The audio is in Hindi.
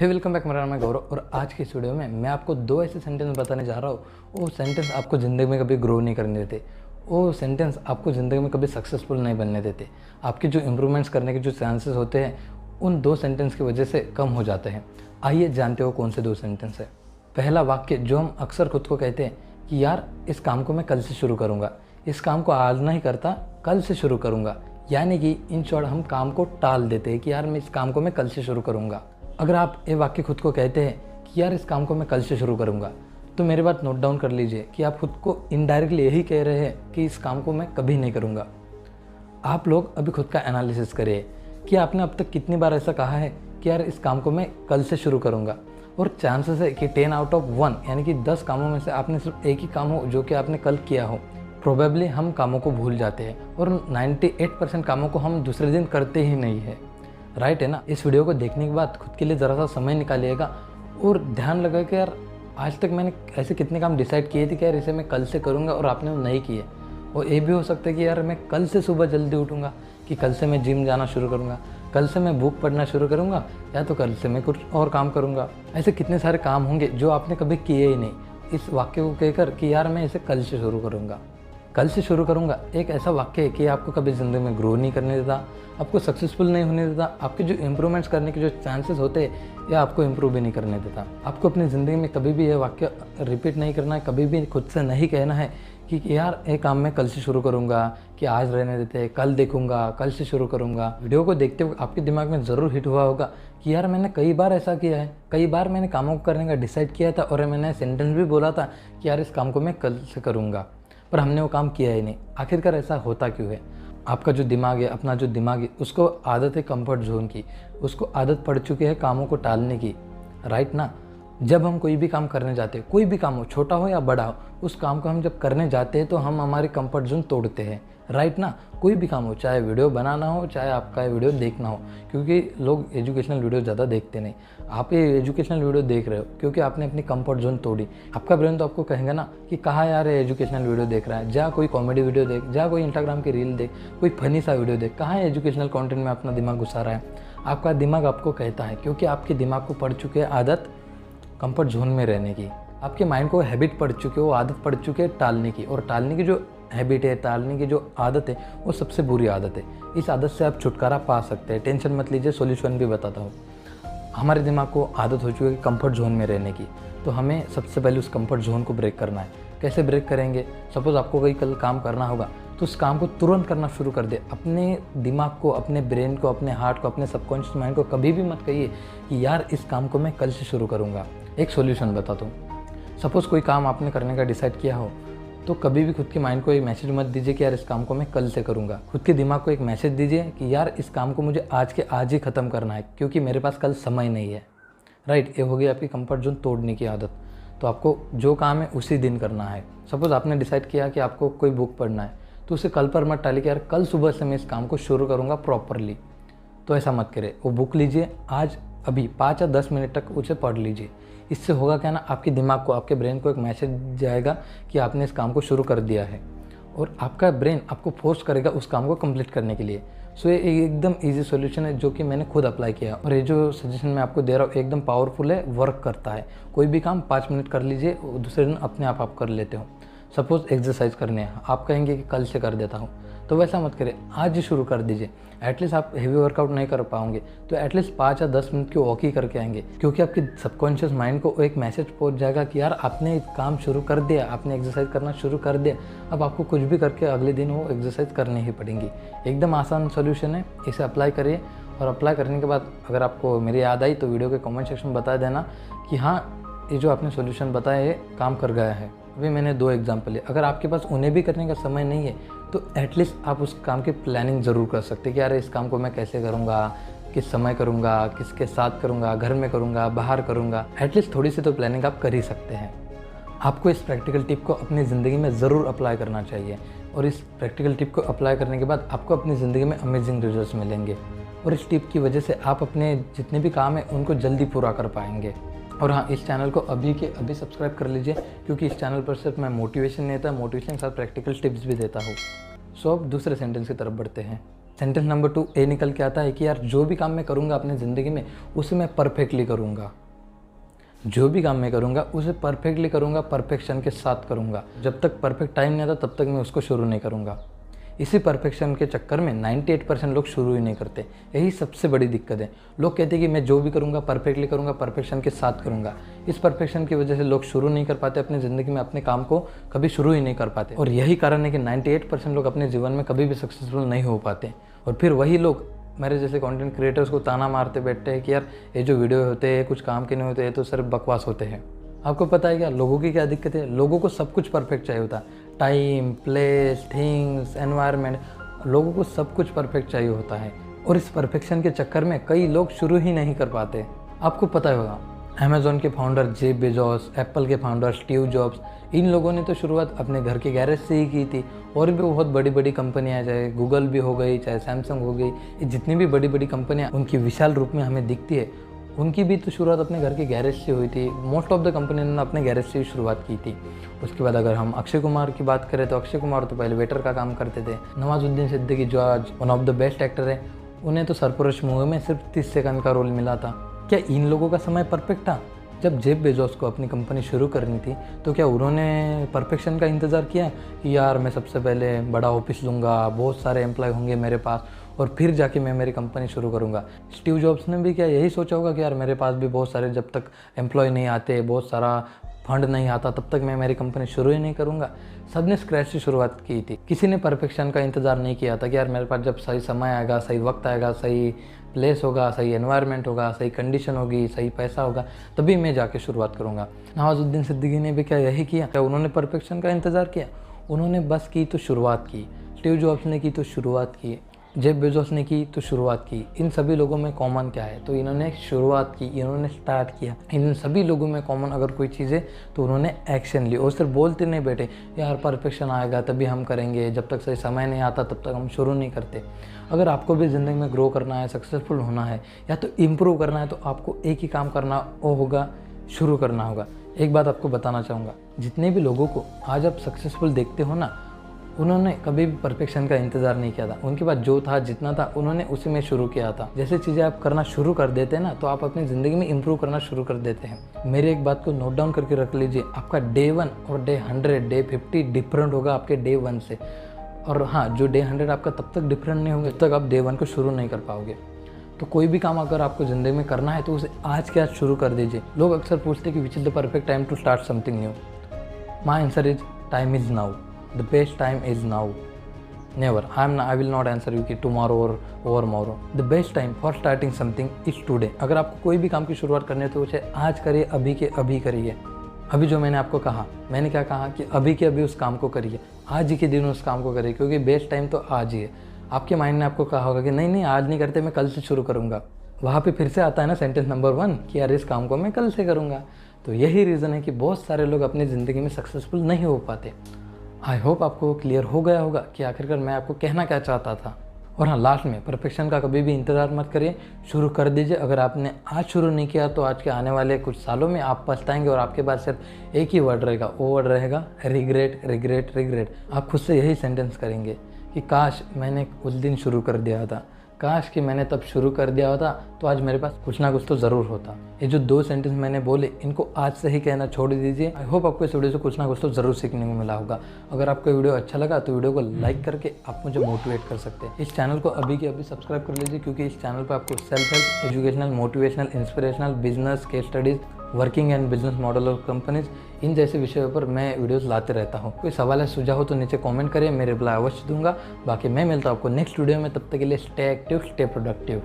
हे वेलकम बैक, मेरा नाम है गौरव और आज की इस वीडियो में मैं आपको दो ऐसे सेंटेंस बताने जा रहा हूँ। वो सेंटेंस आपको ज़िंदगी में कभी ग्रो नहीं करने देते। वो सेंटेंस आपको ज़िंदगी में कभी सक्सेसफुल नहीं बनने देते। आपकी जो इम्प्रूवमेंट्स करने के जो चांसेस होते हैं उन दो सेंटेंस की वजह से कम हो जाते हैं। आइए जानते हो कौन से दो सेंटेंस है। पहला वाक्य जो हम अक्सर खुद को कहते हैं कि यार इस काम को मैं कल से शुरू करूँगा, इस काम को आज नहीं करता कल से शुरू करूँगा। यानी कि इन शॉर्ट हम काम को टाल देते हैं कि यार मैं इस काम को मैं कल से शुरू करूँगा। अगर आप ये वाक्य खुद को कहते हैं कि यार इस काम को मैं कल से शुरू करूँगा, तो मेरी बात नोट डाउन कर लीजिए कि आप खुद को इनडायरेक्टली यही कह रहे हैं कि इस काम को मैं कभी नहीं करूँगा। आप लोग अभी खुद का एनालिसिस करिए कि आपने अब तक कितनी बार ऐसा कहा है कि यार इस काम को मैं कल से शुरू करूँगा। और चांसेस है कि 10 आउट ऑफ 1 यानी कि 10 कामों में से आपने सिर्फ एक ही काम हो जो कि आपने कल किया हो। प्रोबेबली हम कामों को भूल जाते हैं और 98% कामों को हम दूसरे दिन करते ही नहीं है। राइट है ना। इस वीडियो को देखने के बाद खुद के लिए ज़रा सा समय निकालिएगा और ध्यान लगा कि यार आज तक मैंने ऐसे कितने काम डिसाइड किए थे कि यार इसे मैं कल से करूँगा और आपने वो नहीं किए। और ये भी हो सकता है कि यार मैं कल से सुबह जल्दी उठूँगा, कि कल से मैं जिम जाना शुरू करूँगा, कल से मैं बुक पढ़ना शुरू करूँगा, या तो कल से मैं कुछ और काम करूँगा। ऐसे कितने सारे काम होंगे जो आपने कभी किए ही नहीं। इस वाक्य को कहकर कि यार मैं इसे कल से शुरू करूँगा, कल से शुरू करूँगा, एक ऐसा वाक्य है कि आपको कभी ज़िंदगी में ग्रो नहीं करने देता, आपको सक्सेसफुल नहीं होने देता, आपके जो इम्प्रूवमेंट्स करने के जो चांसेस होते हैं या आपको इम्प्रूव भी नहीं करने देता। आपको अपनी ज़िंदगी में कभी भी यह वाक्य रिपीट नहीं करना है, कभी भी खुद से नहीं कहना है कि यार ये काम मैं कल से शुरू करूँगा, कि आज रहने देते, कल देखूँगा, कल से शुरू करूँगा। वीडियो को देखते हुए आपके दिमाग में ज़रूर हिट हुआ होगा कि यार मैंने कई बार ऐसा किया है, कई बार मैंने कामों को करने का डिसाइड किया था और मैंने सेंटेंस भी बोला था कि यार इस काम को मैं कल से करूँगा, पर हमने वो काम किया ही नहीं। आखिरकार ऐसा होता क्यों है? आपका जो दिमाग है, अपना जो दिमाग है, उसको आदत है कंफर्ट जोन की, उसको आदत पड़ चुकी है कामों को टालने की। राइट ना। जब हम कोई भी काम करने जाते हैं, कोई भी काम हो, छोटा हो या बड़ा हो, उस काम को हम जब करने जाते हैं तो हम हमारी कंफर्ट जोन तोड़ते हैं। राइट ना। कोई भी काम हो, चाहे वीडियो बनाना हो, चाहे आपका वीडियो देखना हो, क्योंकि लोग एजुकेशनल वीडियो ज़्यादा देखते नहीं। आप ये एजुकेशनल वीडियो देख रहे हो क्योंकि आपने अपनी कंफर्ट जोन तोड़ी। आपका ब्रेन तो आपको कहेगा ना कि कहाँ यार ये एजुकेशनल वीडियो देख रहा है, जा कोई कॉमेडी वीडियो देख, जा कोई इंस्टाग्राम की रील देख, कोई फनी सा वीडियो देख, कहाँ एजुकेशनल कंटेंट में अपना दिमाग घुसा रहा है। आपका दिमाग आपको कहता है, क्योंकि आपके दिमाग को पड़ चुकी है आदत कंफर्ट जोन में रहने की। आपके माइंड को हैबिट पड़ चुकी है, वो आदत पड़ चुकी है टालने की। और टालने की जो हैबिट है, टालने की जो आदत है, वो सबसे बुरी आदत है। इस आदत से आप छुटकारा पा सकते हैं। टेंशन मत लीजिए, सॉल्यूशन भी बताता हूँ। हमारे दिमाग को आदत हो चुकी है कंफर्ट जोन में रहने की, तो हमें सबसे पहले उस कंफर्ट जोन को ब्रेक करना है। कैसे ब्रेक करेंगे? सपोज़ आपको कोई कल काम करना होगा तो उस काम को तुरंत करना शुरू कर दे। अपने दिमाग को, अपने ब्रेन को, अपने हार्ट को, अपने सबकॉन्शियस माइंड को कभी भी मत कहिए कि यार इस काम को मैं कल से शुरू करूँगा। एक सॉल्यूशन बताता हूँ। सपोज़ कोई काम आपने करने का डिसाइड किया हो तो कभी भी खुद के माइंड को एक मैसेज मत दीजिए कि यार इस काम को मैं कल से करूँगा। खुद के दिमाग को एक मैसेज दीजिए कि यार इस काम को मुझे आज के आज ही ख़त्म करना है, क्योंकि मेरे पास कल समय नहीं है। राइट। ये हो गई आपकी कंफर्ट जोन तोड़ने की आदत। तो आपको जो काम है उसी दिन करना है। सपोज़ आपने डिसाइड किया कि आपको कोई बुक पढ़ना है, तो उसे कल पर मत टालिए कि यार कल सुबह से मैं इस काम को शुरू करूँगा प्रॉपरली। तो ऐसा मत करें। वो बुक लीजिए, आज अभी 5 या 10 मिनट तक उसे पढ़ लीजिए। इससे होगा क्या ना, आपके दिमाग को, आपके ब्रेन को एक मैसेज जाएगा कि आपने इस काम को शुरू कर दिया है और आपका ब्रेन आपको फोर्स करेगा उस काम को कंप्लीट करने के लिए। सो ये एकदम इजी सॉल्यूशन है जो कि मैंने खुद अप्लाई किया, और ये जो सजेशन मैं आपको दे रहा हूँ एकदम पावरफुल है, वर्क करता है। कोई भी काम 5 मिनट कर लीजिए, दूसरे दिन अपने आप कर लेते हो। सपोज़ एक्सरसाइज करने हैं, आप कहेंगे कि कल से कर देता हूँ, तो वैसा मत करें, आज ही शुरू कर दीजिए। एटलीस्ट आप हेवी वर्कआउट नहीं कर पाओगे तो एटलीस्ट 5 या 10 मिनट की वॉक ही करके आएंगे, क्योंकि आपके सबकॉन्शियस माइंड को एक मैसेज पहुंच जाएगा कि यार आपने काम शुरू कर दिया, आपने एक्सरसाइज करना शुरू कर दिया। अब आपको कुछ भी करके अगले दिन वो एक्सरसाइज करनी ही पड़ेंगी। एकदम आसान सोल्यूशन है, इसे अप्लाई करिए। और अप्लाई करने के बाद अगर आपको मेरी याद आई तो वीडियो के कमेंट सेक्शन में बता देना कि हाँ ये जो आपने सोल्यूशन बताया ये काम कर गया है। अभी मैंने 2 एग्जाम्पल है। अगर आपके पास उन्हें भी करने का समय नहीं है तो एटलीस्ट आप उस काम की प्लानिंग ज़रूर कर सकते हैं कि यार इस काम को मैं कैसे करूँगा, किस समय करूँगा, किसके साथ करूँगा, घर में करूँगा, बाहर करूँगा। एटलीस्ट थोड़ी सी तो प्लानिंग आप कर ही सकते हैं। आपको इस प्रैक्टिकल टिप को अपनी ज़िंदगी में ज़रूर अप्लाई करना चाहिए, और इस प्रैक्टिकल टिप को अप्लाई करने के बाद आपको अपनी ज़िंदगी में अमेजिंग रिजल्ट्स मिलेंगे। और इस टिप की वजह से आप अपने जितने भी काम हैं उनको जल्दी पूरा कर पाएंगे। और हाँ, इस चैनल को अभी के अभी सब्सक्राइब कर लीजिए, क्योंकि इस चैनल पर सिर्फ मैं मोटिवेशन नहीं देता, मोटिवेशन के साथ प्रैक्टिकल टिप्स भी देता हूँ। सो अब दूसरे सेंटेंस की तरफ बढ़ते हैं। सेंटेंस नंबर 2 ए निकल के आता है कि यार जो भी काम मैं करूँगा अपनी ज़िंदगी में उसे मैं परफेक्टली करूँगा। जो भी काम मैं करूँगा उसे परफेक्टली करूँगा, परफेक्शन के साथ करूँगा। जब तक परफेक्ट टाइम नहीं आता तब तक मैं उसको शुरू नहीं करूँगा। इसी परफेक्शन के चक्कर में 98% लोग शुरू ही नहीं करते। यही सबसे बड़ी दिक्कत है। लोग कहते हैं कि मैं जो भी करूँगा परफेक्टली करूँगा, परफेक्शन के साथ करूँगा। इस परफेक्शन की वजह से लोग शुरू नहीं कर पाते अपनी ज़िंदगी में, अपने काम को कभी शुरू ही नहीं कर पाते। और यही कारण है कि 98% लोग अपने जीवन में कभी भी सक्सेसफुल नहीं हो पाते। और फिर वही लोग मेरे जैसे कंटेंट क्रिएटर्स को ताना मारते बैठते हैं कि यार ये जो वीडियो होते हैं कुछ काम के नहीं होते, ये तो सिर्फ बकवास होते हैं। आपको पता है क्या लोगों की क्या दिक्कत है? लोगों को सब कुछ परफेक्ट चाहिए होता है। टाइम, प्लेस, थिंग्स, एनवायरनमेंट, लोगों को सब कुछ परफेक्ट चाहिए होता है। और इस परफेक्शन के चक्कर में कई लोग शुरू ही नहीं कर पाते। आपको पता होगा अमेज़ॉन के फाउंडर जेफ बेजोस, एप्पल के फाउंडर स्टीव जॉब्स, इन लोगों ने तो शुरुआत अपने घर के गैरेज से ही की थी। और भी बहुत बड़ी बड़ी कंपनियां, चाहे गूगल भी हो गई, चाहे सैमसंग हो गई, ये जितनी भी बड़ी बड़ी कंपनियां उनकी विशाल रूप में हमें दिखती है, उनकी भी तो शुरुआत अपने घर के गैरेज से हुई थी। मोस्ट ऑफ द कंपनी ने अपने गैरेज से ही शुरुआत की थी। उसके बाद अगर हम अक्षय कुमार की बात करें तो अक्षय कुमार तो पहले वेटर का काम करते थे। नवाजुद्दीन सिद्दीकी जो आज one of the best actor है, उन्हें तो सरफरोश मूवी में सिर्फ 30 सेकंड का रोल मिला था। क्या इन लोगों का समय परफेक्ट था? जब जेफ बेजोस को अपनी कंपनी शुरू करनी थी तो क्या उन्होंने परफेक्शन का इंतज़ार किया कि यार मैं सबसे पहले बड़ा ऑफिस लूँगा, बहुत सारे एम्प्लॉय होंगे मेरे पास और फिर जाके मैं मेरी कंपनी शुरू करूँगा? स्टीव जॉब्स ने भी क्या यही सोचा होगा कि यार मेरे पास भी बहुत सारे, जब तक एम्प्लॉय नहीं आते, बहुत सारा फंड नहीं आता, तब तक मैं मेरी कंपनी शुरू ही नहीं करूँगा? सब ने स्क्रैच से शुरुआत की थी। किसी ने परफेक्शन का इंतज़ार नहीं किया था कि यार मेरे पास जब सही समय आएगा, सही वक्त आएगा, सही प्लेस होगा, सही एनवायरनमेंट होगा, सही कंडीशन होगी, सही पैसा होगा, तभी मैं जाके शुरुआत करूँगा। नवाजुद्दीन सिद्दीकी ने भी क्या यही किया? क्या उन्होंने परफेक्शन का इंतज़ार किया? उन्होंने बस की तो शुरुआत की। स्टीव जॉब्स ने की तो शुरुआत की, जेफ बेजोस ने की तो शुरुआत की। इन सभी लोगों में कॉमन क्या है? तो इन्होंने शुरुआत की, इन्होंने स्टार्ट किया। इन सभी लोगों में कॉमन अगर कोई चीज़ है तो उन्होंने एक्शन ली और सिर्फ बोलते नहीं बैठे यार परफेक्शन आएगा तभी हम करेंगे, जब तक सही समय नहीं आता तब तक हम शुरू नहीं करते। अगर आपको भी ज़िंदगी में ग्रो करना है, सक्सेसफुल होना है या तो इम्प्रूव करना है, तो आपको एक ही काम करना होगा, शुरू करना होगा। एक बात आपको बताना चाहूँगा, जितने भी लोगों को आज आप सक्सेसफुल देखते हो ना, उन्होंने कभी भी परफेक्शन का इंतज़ार नहीं किया था। उनके पास जो था, जितना था, उन्होंने उसी में शुरू किया था। जैसे चीज़ें आप करना शुरू कर देते हैं ना, तो आप अपनी ज़िंदगी में इंप्रूव करना शुरू कर देते हैं। मेरी एक बात को नोट डाउन करके रख लीजिए, आपका डे 1 और डे 100, डे 50 डिफरेंट होगा आपके डे 1 से। और हाँ, जो डे 100 आपका तब तक डिफरेंट नहीं होगा जब तक आप डे 1 को शुरू नहीं कर पाओगे। तो कोई भी काम अगर आपको ज़िंदगी में करना है तो उसे आज के आज शुरू कर दीजिए। लोग अक्सर पूछते हैं कि which is the perfect time to start something new. My answer is time is now. The best time is now. Never. I will not answer you कि tomorrow or overmorrow. The best time for starting something is today. अगर आपको कोई भी काम की शुरुआत करनी है तो उसे आज करिए, अभी के अभी करिए। अभी जो मैंने आपको कहा, मैंने क्या कहा कि अभी के अभी उस काम को करिए, आज ही के दिन उस काम को करिए, क्योंकि बेस्ट टाइम तो आज ही है। आपके माइंड ने आपको कहा होगा कि नहीं नहीं आज नहीं करते, मैं कल से शुरू करूँगा। वहाँ पे फिर से आता है ना सेंटेंस नंबर 1 कि यार इस काम को मैं कल से करूँगा। तो यही रीज़न है कि बहुत सारे लोग अपनी ज़िंदगी में सक्सेसफुल नहीं हो पाते। आई होप आपको क्लियर हो गया होगा कि आखिरकार मैं आपको कहना क्या चाहता था। और हाँ, लास्ट में परफेक्शन का कभी भी इंतज़ार मत करिए, शुरू कर दीजिए। अगर आपने आज शुरू नहीं किया तो आज के आने वाले कुछ सालों में आप पछताएंगे और आपके पास सिर्फ एक ही वर्ड रहेगा, वो वर्ड रहेगा रिग्रेट, रिग्रेट, रिग्रेट। आप खुद से यही सेंटेंस करेंगे कि काश मैंने उस दिन शुरू कर दिया था, काश कि मैंने तब शुरू कर दिया होता तो आज मेरे पास कुछ ना कुछ तो ज़रूर होता। ये जो 2 सेंटेंस मैंने बोले, इनको आज से ही कहना छोड़ दीजिए। आई होप आपको इस वीडियो से कुछ ना कुछ तो ज़रूर सीखने को मिला होगा। अगर आपको वीडियो अच्छा लगा तो वीडियो को लाइक करके आप मुझे मोटिवेट कर सकते हैं। इस चैनल को अभी के अभी सब्सक्राइब कर लीजिए, क्योंकि इस चैनल पर आपको self help, educational, motivational, inspirational, business, case studies, working and business model of companies, इन जैसे विषयों पर मैं वीडियोस लाते रहता हूँ। कोई सवाल है, सुझाव हो तो नीचे कमेंट करिए, मैं रिप्लाई अवश्य दूंगा। बाकी मैं मिलता हूँ आपको नेक्स्ट वीडियो में। तब तक के लिए स्टे एक्टिव, स्टे प्रोडक्टिव।